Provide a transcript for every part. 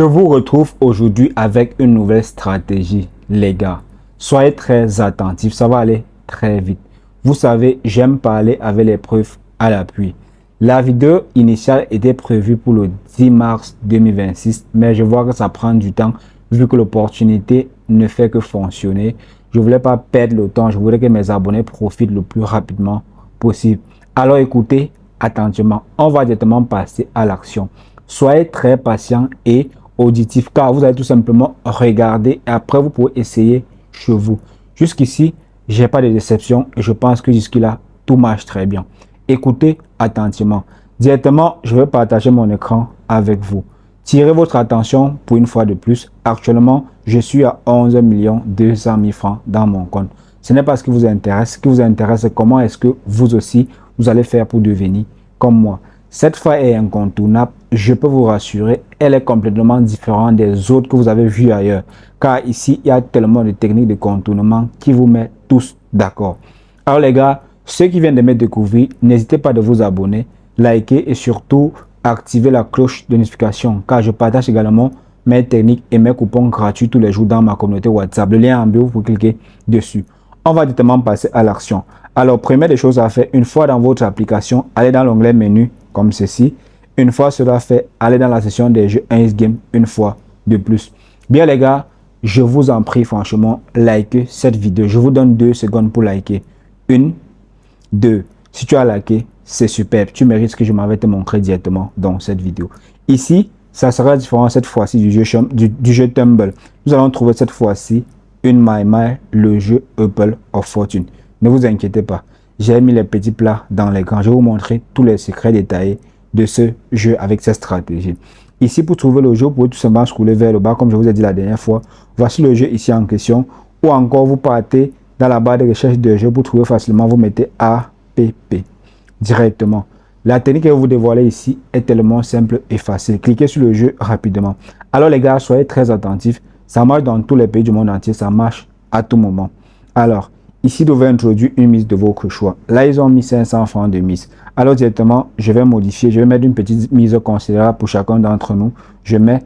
Je vous retrouve aujourd'hui avec une nouvelle stratégie, les gars. Soyez très attentifs, ça va aller très vite. Vous savez, j'aime parler avec les preuves à l'appui. La vidéo initiale était prévue pour le 10 mars 2026, mais je vois que ça prend du temps vu que l'opportunité ne fait que fonctionner. Je ne voulais pas perdre le temps, je voulais que mes abonnés profitent le plus rapidement possible. Alors écoutez attentivement, on va directement passer à l'action. Soyez très patient et auditif car vous allez tout simplement regarder et après vous pouvez essayer chez vous. Jusqu'ici, j'ai pas de déception et je pense que jusque-là, tout marche très bien. Écoutez attentivement. Directement, je vais partager mon écran avec vous. Tirez votre attention pour une fois de plus. Actuellement, je suis à 11 200 000 francs dans mon compte. Ce n'est pas ce qui vous intéresse. Ce qui vous intéresse, c'est comment est-ce que vous aussi, vous allez faire pour devenir comme moi. Cette fois est incontournable, je peux vous rassurer, elle est complètement différente des autres que vous avez vues ailleurs. Car ici, il y a tellement de techniques de contournement qui vous mettent tous d'accord. Alors les gars, ceux qui viennent de me découvrir, n'hésitez pas de vous abonner, liker et surtout activer la cloche de notification. Car je partage également mes techniques et mes coupons gratuits tous les jours dans ma communauté WhatsApp. Le lien en bio, vous cliquez dessus. On va directement passer à l'action. Alors, première des choses à faire, une fois dans votre application, allez dans l'onglet menu comme ceci. Une fois cela fait, allez dans la session des jeux Ace Game une fois de plus. Bien les gars, je vous en prie franchement, likez cette vidéo. Je vous donne 2 secondes pour liker. 1, 2. Si tu as liké, c'est superbe. Tu mérites que je m'avais te montrer directement dans cette vidéo. Ici, ça sera différent cette fois-ci du jeu Tumble. Nous allons trouver cette fois-ci une My, le jeu Apple of Fortune. Ne vous inquiétez pas, j'ai mis les petits plats dans l'écran. Je vais vous montrer tous les secrets détaillés de ce jeu avec cette stratégie. Ici, pour trouver le jeu, vous pouvez tout simplement scroller vers le bas, comme je vous ai dit la dernière fois. Voici le jeu ici en question. Ou encore, vous partez dans la barre de recherche de jeu pour trouver facilement. Vous mettez APP directement. La technique que je vais vous dévoiler ici est tellement simple et facile. Cliquez sur le jeu rapidement. Alors les gars, soyez très attentifs. Ça marche dans tous les pays du monde entier. Ça marche à tout moment. Alors, ici, vous devez introduire une mise de votre choix. Là, ils ont mis 500 francs de mise. Alors, directement, je vais modifier. Je vais mettre une petite mise considérable pour chacun d'entre nous. Je mets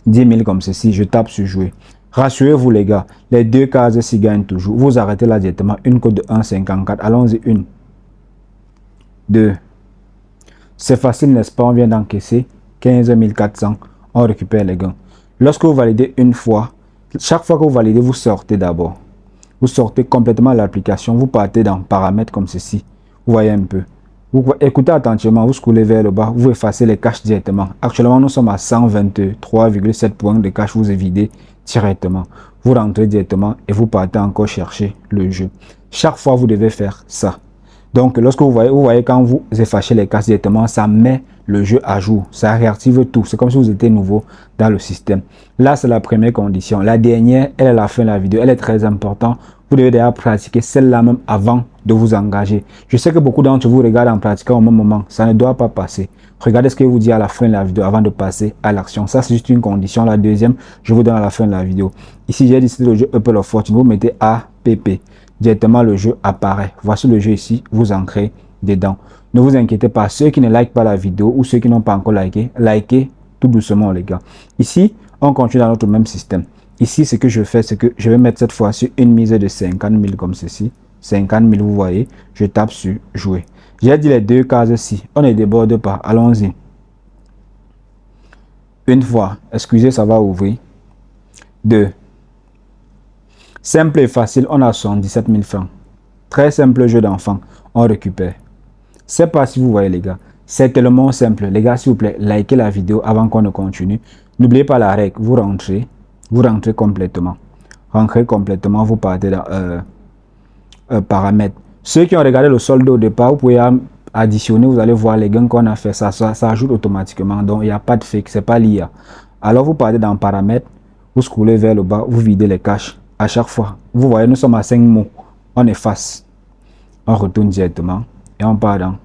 10 000 comme ceci. Je tape sur jouer. Rassurez-vous, les gars. Les 2 cases s'y gagnent toujours. Vous arrêtez là directement. Une cote de 1,54. Allons-y. 1, 2. C'est facile, n'est-ce pas? On vient d'encaisser 15 400. On récupère les gains. Lorsque vous validez une fois, chaque fois que vous validez, vous sortez d'abord. Vous sortez complètement l'application, vous partez dans paramètres comme ceci. Vous voyez un peu. Vous écoutez attentivement, vous scrollez vers le bas, vous effacez les caches directement. Actuellement, nous sommes à 123,7 points de cache, vous évidez directement. Vous rentrez directement et vous partez encore chercher le jeu. Chaque fois, vous devez faire ça. Donc, lorsque vous voyez quand vous effacez les caches directement, ça met le jeu à jour. Ça réactive tout. C'est comme si vous étiez nouveau dans le système. Là, c'est la première condition. La dernière, elle est la fin de la vidéo. Elle est très importante. Vous devez d'ailleurs pratiquer celle-là même avant de vous engager. Je sais que beaucoup d'entre vous regardent en pratiquant au même moment. Ça ne doit pas passer. Regardez ce que je vous dis à la fin de la vidéo avant de passer à l'action. Ça, c'est juste une condition. La deuxième, je vous donne à la fin de la vidéo. Ici, j'ai décidé le jeu Apple of Fortune. Vous mettez APP. Directement, le jeu apparaît. Voici le jeu ici. Vous entrez dedans. Ne vous inquiétez pas. Ceux qui ne likent pas la vidéo ou ceux qui n'ont pas encore liké, likez tout doucement, les gars. Ici, on continue dans notre même système. Ici, ce que je fais, c'est que je vais mettre cette fois-ci une mise de 50 000 comme ceci. 50 000, vous voyez. Je tape sur jouer. J'ai dit les 2 cases-ci. On ne déborde pas. Allons-y. Une fois. Excusez, ça va ouvrir. 2. Simple et facile, on a 77 000 francs. Très simple jeu d'enfant, on récupère. C'est pas si vous voyez les gars, c'est tellement simple. Les gars, s'il vous plaît, likez la vidéo avant qu'on ne continue. N'oubliez pas la règle, vous rentrez complètement. Rentrez complètement, vous partez dans paramètres. Ceux qui ont regardé le solde au départ, vous pouvez additionner, vous allez voir les gains qu'on a fait. Ça ajoute automatiquement, donc il n'y a pas de fake, c'est pas l'IA. Alors vous partez dans paramètres, vous scrollez vers le bas, vous videz les caches. À chaque fois, vous voyez, nous sommes à 5 mots. On efface. On retourne directement et on part dans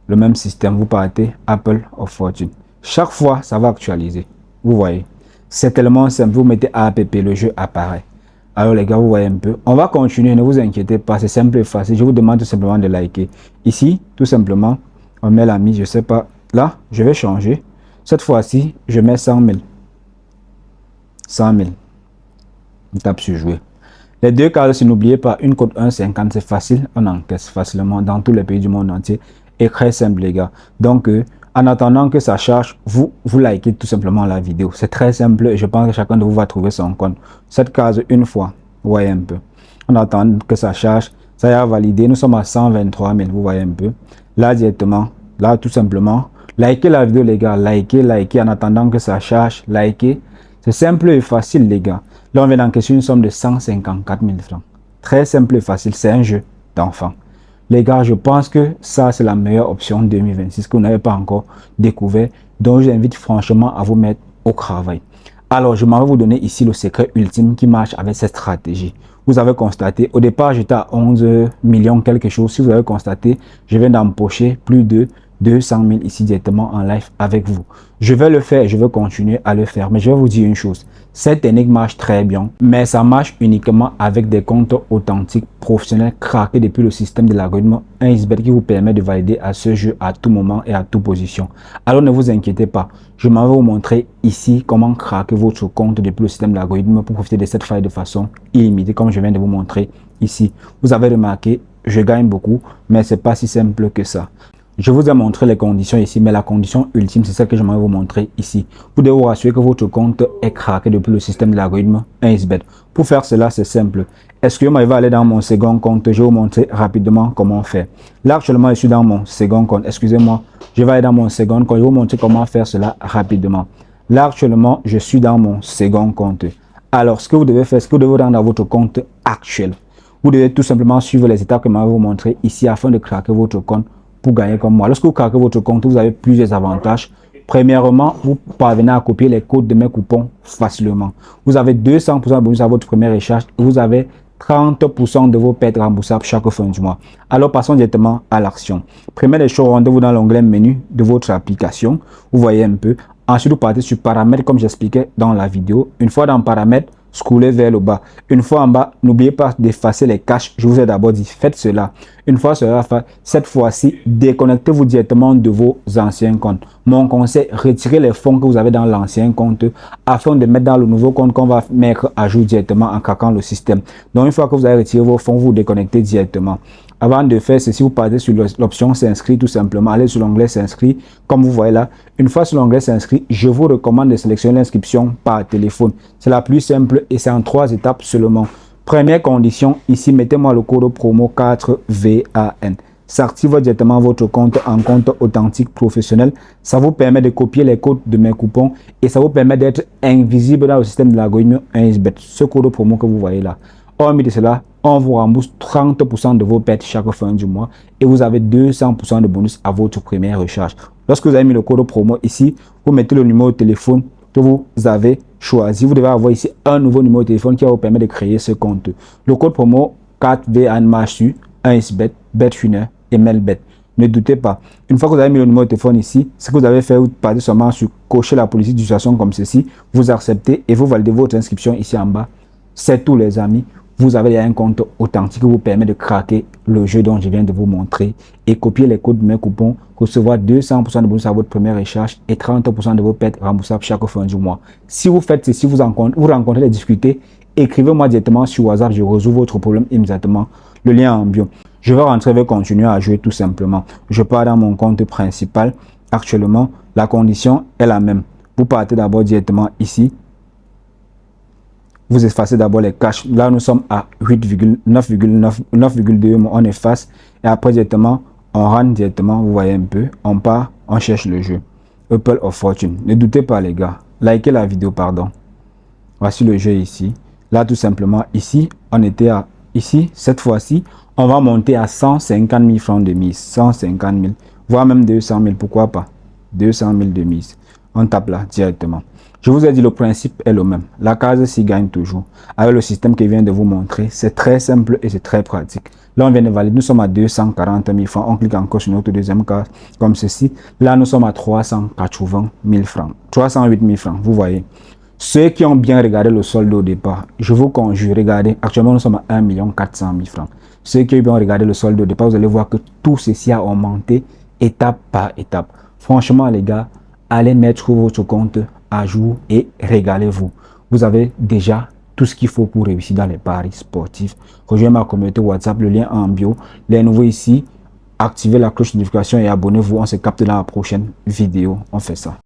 le même système. Vous partez Apple of Fortune. Chaque fois, ça va actualiser. Vous voyez. C'est tellement simple. Vous mettez APP, le jeu apparaît. Alors les gars, vous voyez un peu. On va continuer, ne vous inquiétez pas. C'est simple et facile. Je vous demande tout simplement de liker. Ici, tout simplement, on met la mise, je sais pas. Là, je vais changer. Cette fois-ci, je mets 100 000. 100 000. On tape sur jouer. Les deux cases, si n'oubliez pas, une cote 1,50, c'est facile, on encaisse facilement dans tous les pays du monde entier. Et très simple, les gars. Donc, en attendant que ça charge, vous likez tout simplement la vidéo. C'est très simple et je pense que chacun de vous va trouver son compte. Cette case, une fois, vous voyez un peu. On attend que ça charge, ça y a validé. Nous sommes à 123 000, vous voyez un peu. Là, directement, là, tout simplement, likez la vidéo, les gars. Likez en attendant que ça charge. Likez. C'est simple et facile, les gars. Là, on vient d'encaisser une somme de 154 000 francs. Très simple et facile. C'est un jeu d'enfant. Les gars, je pense que ça, c'est la meilleure option 2026 que vous n'avez pas encore découvert. Donc, j'invite franchement à vous mettre au travail. Alors, je m'en vais vous donner ici le secret ultime qui marche avec cette stratégie. Vous avez constaté, au départ, j'étais à 11 millions quelque chose. Si vous avez constaté, je viens d'empocher plus de 200 000 ici directement en live avec vous. Je vais le faire et je vais continuer à le faire. Mais je vais vous dire une chose. Cette technique marche très bien, mais ça marche uniquement avec des comptes authentiques, professionnels, craqués depuis le système de l'algorithme 1xBet qui vous permet de valider à ce jeu à tout moment et à toute position. Alors ne vous inquiétez pas, je m'en vais vous montrer ici comment craquer votre compte depuis le système de l'algorithme pour profiter de cette faille de façon illimitée comme je viens de vous montrer ici. Vous avez remarqué, je gagne beaucoup, mais c'est pas si simple que ça. Je vous ai montré les conditions ici, mais la condition ultime, c'est celle que je vais vous montrer ici. Vous devez vous rassurer que votre compte est craqué depuis le système de l'algorithme 1xBet. Pour faire cela, c'est simple. Excusez-moi, je vais aller dans mon second compte. Je vais vous montrer rapidement comment faire. Là, actuellement, je suis dans mon second compte. Excusez-moi, je vais aller dans mon second compte. Je vais vous montrer comment faire cela rapidement. Là, actuellement, je suis dans mon second compte. Alors, ce que vous devez faire, c'est que vous devez rendre dans votre compte actuel. Vous devez tout simplement suivre les étapes que je vais vous montrer ici afin de craquer votre compte pour gagner comme moi. Lorsque vous craquez votre compte, vous avez plusieurs avantages. Premièrement, vous parvenez à copier les codes de mes coupons facilement. Vous avez 200% de bonus à votre première recharge et vous avez 30% de vos pertes remboursables chaque fin du mois. Alors, passons directement à l'action. Première des choses, rendez-vous dans l'onglet menu de votre application. Vous voyez un peu. Ensuite, vous partez sur paramètres comme j'expliquais dans la vidéo. Une fois dans paramètres, scrollez vers le bas. Une fois en bas, n'oubliez pas d'effacer les caches. Je vous ai d'abord dit, faites cela. Une fois cela fait, cette fois-ci, déconnectez-vous directement de vos anciens comptes. Mon conseil, retirez les fonds que vous avez dans l'ancien compte afin de mettre dans le nouveau compte qu'on va mettre à jour directement en craquant le système. Donc, une fois que vous avez retiré vos fonds, vous déconnectez directement. Avant de faire ceci, vous partez sur l'option s'inscrire tout simplement. Allez sur l'onglet s'inscrire. Comme vous voyez là, une fois sur l'onglet s'inscrire, je vous recommande de sélectionner l'inscription par téléphone. C'est la plus simple et c'est en 3 étapes seulement. Première condition, ici, mettez-moi le code promo 4VAN. Ça active directement votre compte en compte authentique professionnel. Ça vous permet de copier les codes de mes coupons et ça vous permet d'être invisible dans le système de l'algorithme 1xBet. Ce code promo que vous voyez là. Hormis de cela, on vous rembourse 30% de vos pertes chaque fin du mois et vous avez 200% de bonus à votre première recharge. Lorsque vous avez mis le code promo ici, vous mettez le numéro de téléphone que vous avez choisi. Vous devez avoir ici un nouveau numéro de téléphone qui va vous permettre de créer ce compte. Le code promo 4VAN marche sur 1xBet, Betwinner et Melbet. Ne doutez pas. Une fois que vous avez mis le numéro de téléphone ici, ce que vous avez fait, vous partez seulement sur cocher la politique d'utilisation comme ceci. Vous acceptez et vous validez votre inscription ici en bas. C'est tout les amis. Vous avez un compte authentique qui vous permet de craquer le jeu dont je viens de vous montrer et copier les codes de mes coupons, recevoir 200% de bonus à votre première recharge et 30% de vos pertes remboursables chaque fin du mois. Si vous faites ceci, vous rencontrez des difficultés, écrivez-moi directement sur WhatsApp, je résous votre problème immédiatement. Le lien en bio. Je vais rentrer, je vais continuer à jouer tout simplement. Je pars dans mon compte principal. Actuellement, la condition est la même. Vous partez d'abord directement ici. Vous effacez d'abord les caches. Là, nous sommes à 9,2. On efface. Et après, directement, on rentre directement. Vous voyez un peu. On part, on cherche le jeu. Apple of Fortune. Ne doutez pas, les gars. Likez la vidéo, pardon. Voici le jeu ici. Là, tout simplement, ici, on était à... Ici, cette fois-ci, on va monter à 150 000 francs de mise. 150 000. Voire même 200 000. Pourquoi pas? 200 000 de mise. On tape là, directement. Je vous ai dit, le principe est le même. La case s'y gagne toujours. Avec le système que je viens de vous montrer, c'est très simple et c'est très pratique. Là, on vient de valider. Nous sommes à 240 000 francs. On clique encore sur notre deuxième case, comme ceci. Là, nous sommes à 380 000 francs. 308 000 francs, vous voyez. Ceux qui ont bien regardé le solde au départ, je vous conjure, regardez. Actuellement, nous sommes à 1 400 000 francs. Ceux qui ont bien regardé le solde au départ, vous allez voir que tout ceci a augmenté étape par étape. Franchement, les gars, allez mettre votre compte à jour et régalez-vous. vous avez déjà tout ce qu'il faut pour réussir dans les paris sportifs. Rejoignez ma communauté WhatsApp, le lien en bio. Les nouveaux ici, activez la cloche de notification et abonnez-vous. On se capte dans la prochaine vidéo. On fait ça.